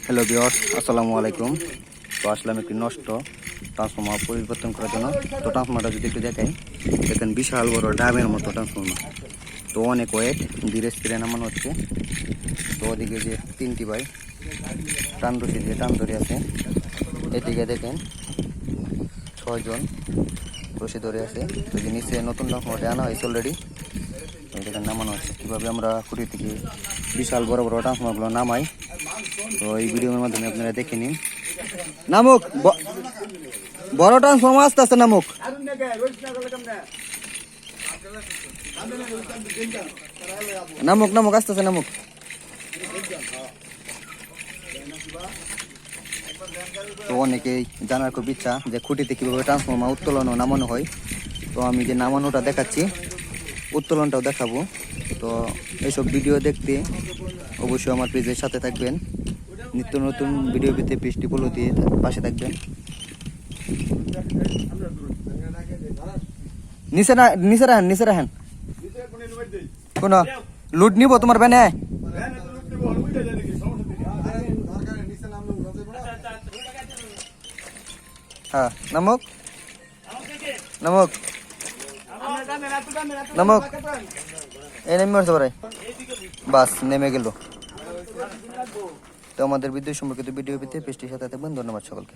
Hello viewers, আসসালামু আলাইকুম। তো আসলাম একটি নষ্ট ট্রান্সফর্মার পরিবর্তন করার জন্য। তো ট্রান্সফর্মারটা যদি একটু দেখেন, দেখেন বিশাল বড় ডাবের মতো ট্রান্সফর্মার। তো অনেক ওয়েট, ধীরে স্থিরে নামানো হচ্ছে। তো ওদিকে যে 3টি ভাই টান রশি দিয়ে টান ধরে আছে, এদিকে দেখেন 6 জন রশি ধরে আছে। তো যে নিচে নতুন ট্রান্সফর্মারটা আনা হয়েছে অলরেডি, দেখেন নামানো হচ্ছে। কীভাবে আমরা খুঁটি থেকে বিশাল বড় বড় ট্রান্সফর্মারগুলো নামাই, তো এই ভিডিওর মাধ্যমে আপনারা দেখে নিন। নামুক বড় ট্রান্সফর্মার আস্তে আস্তে নামুক। নামুক নামুক আস্তে আস্তে নামুক। তো অনেকেই জানার খুব ইচ্ছা যে খুঁটিতে কিভাবে ট্রান্সফর্মার উত্তোলন ও নামানো হয়। তো আমি যে নামানোটা দেখাচ্ছি, উত্তোলনটাও দেখাবো। তো এইসব ভিডিও দেখতে অবশ্যই আমার পেজের সাথে থাকবেন। নিত্য নতুন ভিডিও পেতে পেজটি ফলো দিয়ে পাশে থাকবেন। নিচে রাখেন কোন লুট নিব তোমার ব্যানে। হ্যাঁ নামক নামক নামক এই নেমে আসতে পারে, বাস নেমে গেল। তো আমাদের বিদ্যুৎ সম্পর্কিত ভিডিও পেতে পেজটির সাথে থাকবেন। ধন্যবাদ সকলকে।